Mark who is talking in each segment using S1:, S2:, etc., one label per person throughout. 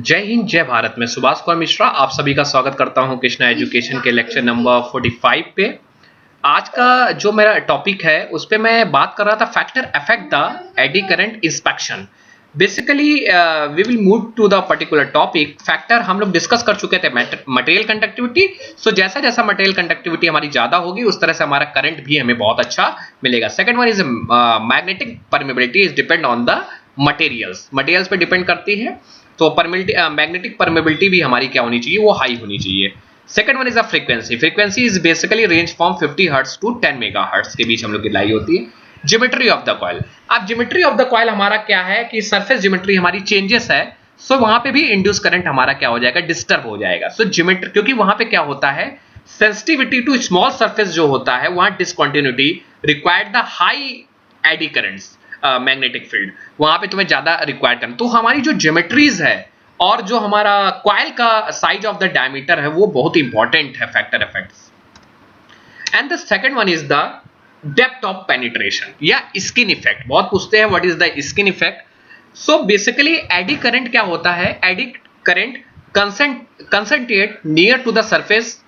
S1: जय हिंद जय भारत। मैं सुभाष कुमार मिश्रा आप सभी का स्वागत करता हूं कृष्णा एजुकेशन के लेक्चर नंबर 45 पे। आज का जो मेरा टॉपिक है उस पे मैं बात कर रहा था factor affect the eddy current inspection. Basically we will move to the particular topic. Factor हम लोग डिस्कस कर चुके थे मटेरियल कंडक्टिविटी। सो जैसा जैसा मटेरियल कंडक्टिविटी हमारी ज्यादा होगी उस तरह से हमारा करंट भी हमें बहुत अच्छा मिलेगा। Second one is magnetic permeability is depend on the materials पे डिपेंड करती है। तो मैग्नेटिक परमेबिलिटी भी हमारी क्या होनी चाहिए, वो हाई होनी चाहिए। Second one is a frequency is basically range from 50 hertz to 10 mega hertz के बीच हम लोग की लाई होती है। ज्योमेट्री ऑफ द कॉइल, अब ज्योमेट्री ऑफ द कॉइल हमारा क्या है कि सरफेस ज्योमेट्री हमारी चेंजेस है। सो वहां पे भी इंड्यूस करंट हमारा क्या हो जाएगा, डिस्टर्ब हो जाएगा। सो ज्योमेट्री, क्योंकि वहां पे क्या होता है, सेंसिटिविटी टू स्मॉल सरफेस जो होता है वहां discontinuity required the high eddy currents magnetic field, वहां पे तुम्हें ज्यादा रिक्वायर्ड करना। तो हमारी जो ज्योमेट्रीज है और जो हमारा कॉइल का साइज ऑफ द डायमीटर है वो बहुत इंपॉर्टेंट है factor effects. And the second one is the depth of penetration या स्किन इफेक्ट। बहुत पूछते हैं what is the skin effect. So basically eddy current क्या होता है, eddy current concentrate near to the surface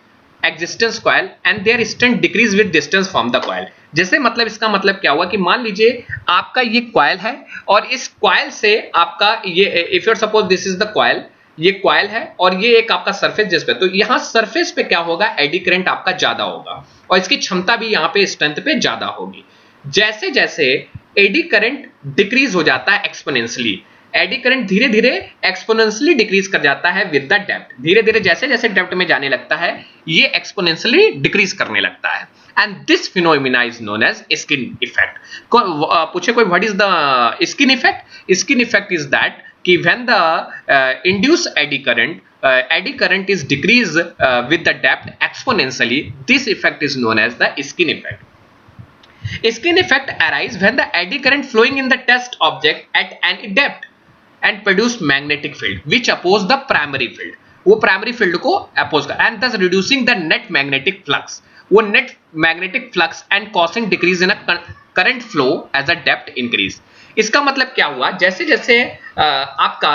S1: existence coil and their strength decrease with distance from the coil. जैसे मतलब इसका मतलब क्या हुआ कि मान लीजिए आपका ये कॉइल है और इस कॉइल से आपका ये, if you're suppose this is the coil, ये कॉइल है और ये एक आपका सरफेस जिस पे, तो यहां सरफेस पे क्या होगा, एडी करंट आपका ज्यादा होगा और इसकी क्षमता भी यहां पे स्ट्रेंथ पे ज्यादा होगी। जैसे जैसे एडी करंट डिक्रीज हो जाता है एक्सपोनेंशियली, एडी करंट धीरे धीरे एक्सपोनेंशियली डिक्रीज कर जाता है विद द डेप्थ। धीरे धीरे जैसे जैसे डेप्थ में जाने लगता है ये एक्सपोनेंशियली डिक्रीज करने लगता है। And this phenomena is known as skin effect. पूछे कोई what is the skin effect? Skin effect is that कि when the induce eddy current is decrease with the depth exponentially, this effect is known as the skin effect. Skin effect arise when the eddy current flowing in the test object at any depth and produce magnetic field which oppose the primary field। वो primary field को oppose कर and thus reducing the net magnetic flux, वो net magnetic flux and causing decrease in current flow as a depth increase. इसका मतलब क्या हुआ, जैसे जैसे आपका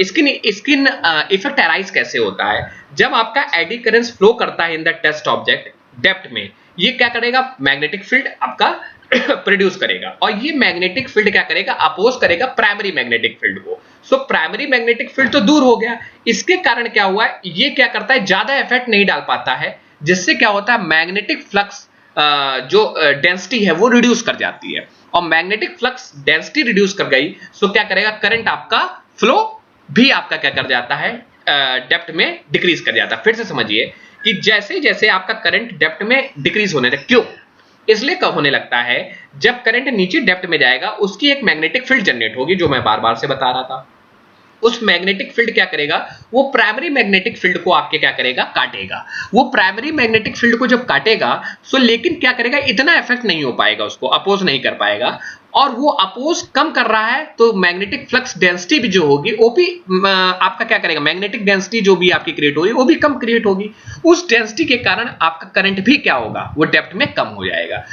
S1: स्किन इफेक्ट अराइज कैसे होता है, जब आपका एडी करंट फ्लो करता है in the test object depth में, ये क्या करेगा, मैग्नेटिक फील्ड आपका प्रोड्यूस करेगा और ये मैग्नेटिक फील्ड क्या करेगा, अपोज करेगा प्राइमरी मैग्नेटिक फील्ड को। सो प्राइमरी मैग्नेटिक फील्ड तो दूर हो गया, इसके कारण क्या हुआ, ये क्या करता है, ज्यादा इफेक्ट नहीं डाल पाता है, जिससे क्या होता है मैग्नेटिक फ्लक्स जो डेंसिटी है वो रिड्यूस कर जाती है और मैग्नेटिक फ्लक्स डेंसिटी रिड्यूस कर गई। सो क्या करेगा, करंट आपका फ्लो भी आपका क्या कर जाता है, डेप्थ में डिक्रीज कर जाता है। फिर से समझिए कि जैसे जैसे आपका करंट डेप्थ में डिक्रीज होने लगता है, क्यों, इसलिए कब होने लगता है, जब करंट नीचे डेप्थ में जाएगा उसकी एक मैग्नेटिक फील्ड जनरेट होगी, जो मैं बार बार से बता रहा था। उस मैग्नेटिक फील्ड क्या करेगा, वो प्राइमरी मैग्नेटिक फील्ड को आपके क्या करेगा, काटेगा। वो प्राइमरी मैग्नेटिक फील्ड को जब काटेगा सो लेकिन क्या करेगा, इतना इफेक्ट नहीं हो पाएगा, उसको अपोज नहीं कर पाएगा और वो अपोज कम कर रहा है तो मैग्नेटिक फ्लक्स डेंसिटी भी जो होगी वो भी आपका क्या करेगा, मैग्नेटिक डेंसिटी जो भी आपकी क्रिएट होगी वो भी कम क्रिएट होगी। उस डेंसिटी के कारण आपका करंट भी क्या होगा, वो डेप्थ में कम हो जाएगा।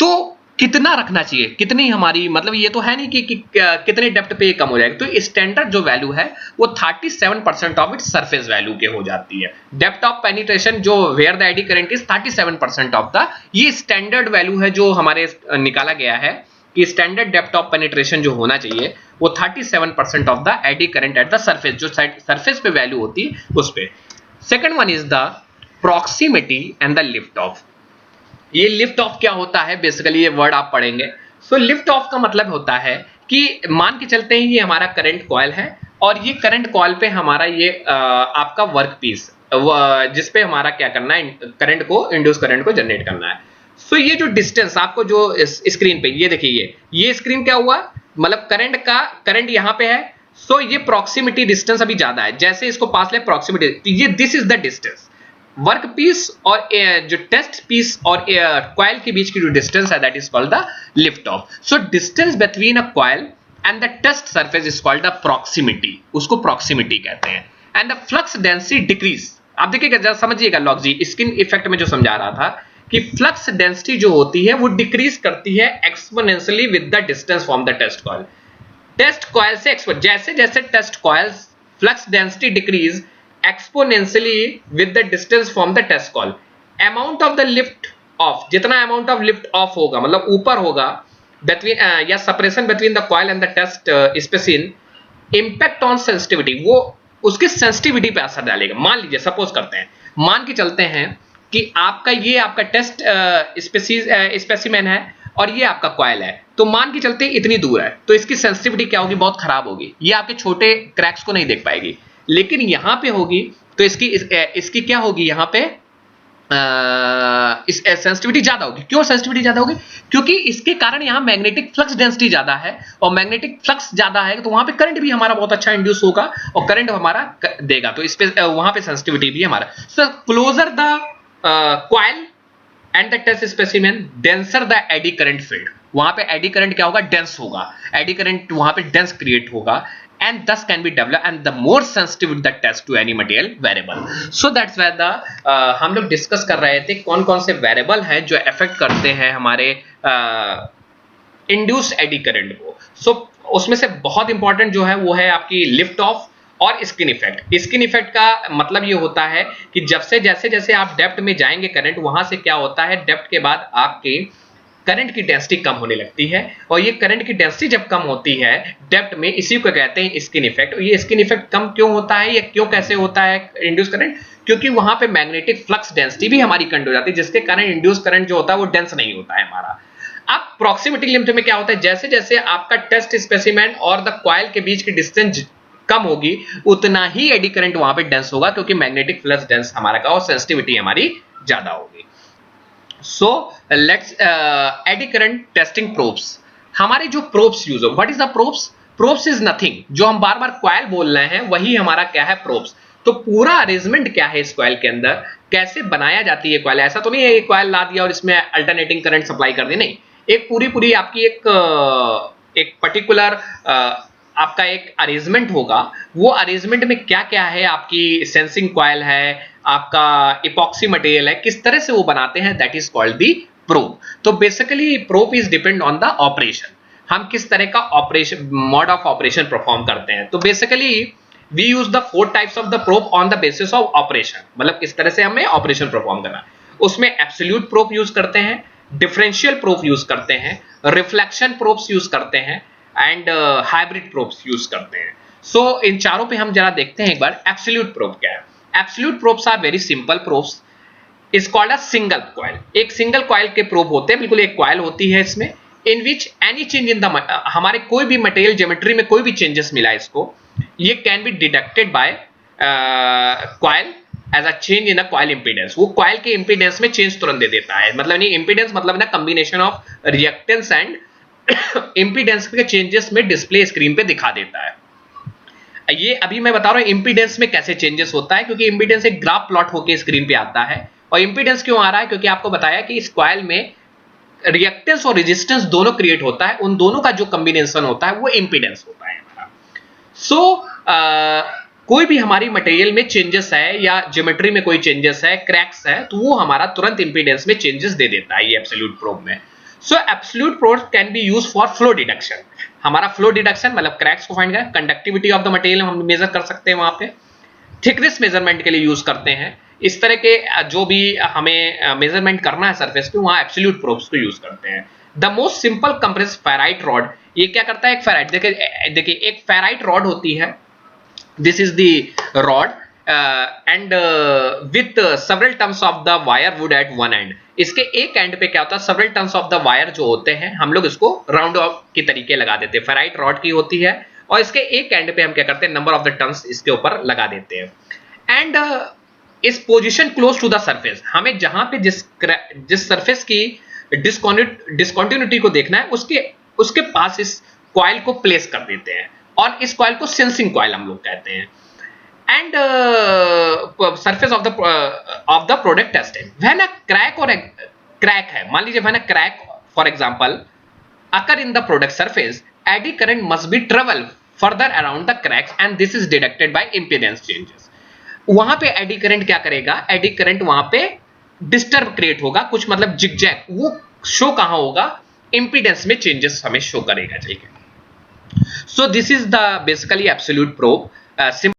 S1: तो कितना रखना चाहिए, कितनी हमारी, मतलब ये तो है नहीं कि कितने डेप्थ पे कम हो जाएगा। तो स्टैंडर्ड जो वैल्यू है वो 37% ऑफ इट्स सरफेस वैल्यू के हो जाती है। डेप्थ ऑफ पेनिट्रेशन जो where the eddy current is 37% of the, ये स्टैंडर्ड वैल्यू है जो हमारे निकाला गया है कि स्टैंडर्ड डेप्थ ऑफ पेनिट्रेशन जो होना चाहिए वो 37% of the eddy current at the surface, जो सरफेस पे वैल्यू होती है उस पे। Second one is the proximity and the lift of. ये लिफ्ट ऑफ क्या होता है, बेसिकली ये वर्ड आप पढ़ेंगे। सो लिफ्ट ऑफ का मतलब होता है कि मान के चलते हैं ये हमारा करंट कॉइल है और ये करंट कॉइल पे हमारा ये आपका वर्क पीस, जिसपे हमारा क्या करना है, करंट को, इंड्यूस करंट को जनरेट करना है। सो ये जो डिस्टेंस आपको जो स्क्रीन पे ये देखिए, ये स्क्रीन क्या हुआ, मतलब करंट यहाँ पे है। सो ये प्रॉक्सिमिटी डिस्टेंस अभी ज्यादा है, जैसे इसको पास ले प्रॉक्सिमिटी, तो ये this is the distance. Work piece और जो टेस्ट पीस और कॉइल के बीच की जो डिस्टेंस है that is called the lift off. So distance between a coil and the test surface is called the proximity, उसको प्रॉक्सिमिटी कहते हैं। And the flux density decrease, आप देखिएगा, समझिएगा लॉग जी, स्किन इफेक्ट में जो समझा रहा था कि फ्लक्स डेंसिटी जो होती है वो डिक्रीज करती है exponentially with the distance from the test coil. Test coil से एक्सपोनेंट, जैसे जैसे test coils flux density decrease exponentially with the distance from the test coil. Amount of the lift off, जितना अमाउंट ऑफ लिफ्ट ऑफ होगा मतलब ऊपर होगा between या separation between the coil and the test specimen, impact on sensitivity, वो उसकी sensitivity पे असर डालेगा। मान लीजिए सपोज करते हैं, मान के चलते हैं कि आपका ये आपका टेस्ट स्पेसिमेन है और ये आपका कॉइल है, तो मान के चलते इतनी दूर है, तो इसकी सेंसिटिविटी क्या होगी, बहुत खराब होगी, ये आपके छोटे क्रैक्स को नहीं देख पाएगी। लेकिन यहां पे होगी तो इसकी क्या होगी, यहां पे इस सेंसिटिविटी ज्यादा होगी। क्यों सेंसिटिविटी ज्यादा होगी, क्योंकि इसके कारण यहां मैग्नेटिक फ्लक्स डेंसिटी ज्यादा है, और मैग्नेटिक फ्लक्स ज्यादा है तो वहां पे करंट भी हमारा बहुत अच्छा इंड्यूस होगा और करंट हमारा देगा, तो इस पे वहां पे सेंसिटिविटी भी हमारा। So closer the coil and the test specimen denser the eddy current field, वहां पे एडी करंट क्या होगा, डेंस होगा, एडी करंट वहां पे डेंस क्रिएट होगा, and thus can be developed and the more sensitive the test to any material variable. So that's where the हम लोग डिस्कस कर रहे थे कौन कौन से वेरिएबल हैं जो अफेक्ट करते हैं हमारे इंड्यूस्ड एडी करंट को। सो उसमें से बहुत इंपॉर्टेंट जो है वो है आपकी लिफ्ट ऑफ और स्किन इफेक्ट। स्किन इफेक्ट का मतलब ये होता है कि जब से जैसे जैसे आप डेप्थ में जाएंगे करंट, वहां से क्या होता है, डेप्थ के बाद आपके करंट की डेंसिटी कम होने लगती है, और ये करंट की डेंसिटी जब कम होती है डेप्थ में, इसी को कहते हैं स्किन इफेक्ट। ये स्किन इफेक्ट कम क्यों होता है, या क्यों कैसे होता है इंड्यूस करंट, क्योंकि वहां पे मैग्नेटिक फ्लक्स डेंसिटी भी हमारी कम हो जाती है, जिसके कारण इंड्यूस करंट जो होता है वो डेंस नहीं होता है हमारा। अब प्रॉक्सिमिटी लिमिट में क्या होता है, जैसे जैसे आपका टेस्ट स्पेसिमेन और द कॉइल के बीच की डिस्टेंस कम होगी उतना ही एडी करंट वहां पे डेंस होगा, क्योंकि मैग्नेटिक फ्लक्स डेंस हमारा का और सेंसिटिविटी हमारी ज्यादा होगी। So let's eddy current testing probes। हमारे जो probes यूज हो, what is the probes? Probes is nothing, जो हम बार बार coil बोल रहे हैं वही हमारा क्या है, probes। तो पूरा अरेंजमेंट क्या है इस coil के अंदर, कैसे बनाया जाती है coil, ऐसा तो नहीं है एक coil ला दिया और इसमें अल्टरनेटिंग करंट सप्लाई कर दी, नहीं, एक पूरी आपकी एक पर्टिकुलर आपका एक अरेंजमेंट होगा। वो अरेंजमेंट में क्या क्या है, आपकी सेंसिंग कॉइल है, आपका इपॉक्सी मटेरियल है, किस तरह से वो बनाते हैं, that is called the probe. तो basically probe is depend on the operation, हम किस तरह का operation mode of operation perform करते हैं। तो basically we use the 4 types of the probe on the basis of operation, मतलब किस तरह से हमें ऑपरेशन परफॉर्म करना है। उसमें एब्सोल्यूट प्रोब यूज करते हैं, डिफरेंशियल प्रोब यूज करते हैं, रिफ्लेक्शन प्रोब्स यूज करते हैं, एंड हाइब्रिड प्रोब्स यूज करते हैं। सो इन चारों पे हम जरा देखते हैं एक बार एब्सोल्यूट प्रोब क्या है। Absolute probes are very simple probes, is called a single coil. एक सिंगल कॉइल के प्रोब होते हैं, बिल्कुल एक कॉइल होती है इसमें, in which any change in the, हमारे कोई भी मटेरियल ज्योमेट्री में कोई भी चेंजेस मिला इसको, ये can be detected by coil as a change in a coil impedance. वो कॉइल के इंपीडेंस में चेंज तुरंत दे देता है, मतलब नहीं इंपीडेंस मतलब ना combination of reactance and impedance के चेंजेस में डिस्प्ले स्क्रीन पे दिखा देता है। ये अभी मैं बता रहा हूं इंपीडेंस में कैसे चेंजेस होता है, क्योंकि इंपीडेंस एक ग्राफ प्लॉट होकर स्क्रीन पे आता है। और इंपीडेंस क्यों आ रहा है, क्योंकि आपको बताया कि इस कॉइल में रिएक्टेंस और रेजिस्टेंस दोनों क्रिएट होता है, उन दोनों का जो कॉम्बिनेशन होता है वो इंपीडेंस होता है हमारा। सो कोई भी हमारी मटेरियल में चेंजेस है या ज्योमेट्री में कोई चेंजेस है, क्रैक्स है, तो वो हमारा तुरंत इंपीडेंस में चेंजेस दे देता है ये एब्सोल्यूट प्रोब में। सो absolute probe can be used for flow deduction. हमारा फ्लो डिडक्शन मतलब क्रैक्स को फाइंड करें, कंडक्टिविटी ऑफ द मटेरियल हम मेजर कर सकते हैं वहां पे, थिकनेस मेजरमेंट के लिए यूज करते हैं। इस तरह के जो भी हमें मेजरमेंट करना है सरफेस पे, वहां एब्सोल्यूट प्रोब्स को यूज करते हैं। The most simple compress ferrite rod, ये क्या करता है, एक फेराइट, देखिए एक फेराइट रॉड होती है, this is the rod and with several terms of the wire would eight one and. इसके एक एंड पे क्या होता है, several terms of the wire जो होते हैं हम लोग इसको राउंड ऑफ की तरीके लगा देते हैं, फेराइट रॉड की होती है, और इसके एक एंड पे हम क्या करते हैं, नंबर ऑफ द टर्म्स इसके ऊपर लगा देते हैं। एंड इस position close to the surface, हमें जहां पे जिस सरफेस की डिस्कंटिन्यूटी को देखना है उसके पास इस कॉइल को प्लेस कर देते हैं, और इस कॉइल को सेंसिंग कॉइल हम लोग कहते हैं। And surface of the product tested when a crack और क्रैक है, मान लीजिए when a crack for example occur in the product surface, eddy current must be travel further around the cracks and this is detected by impedance changes। वहां पे AD current क्या करेगा, eddy current वहां पे disturb create होगा, कुछ मतलब zigzag, वो शो कहां होगा, इंपीडेंस में चेंजेस हमें शो करेगा। ठीक है, so this is the basically absolute probe.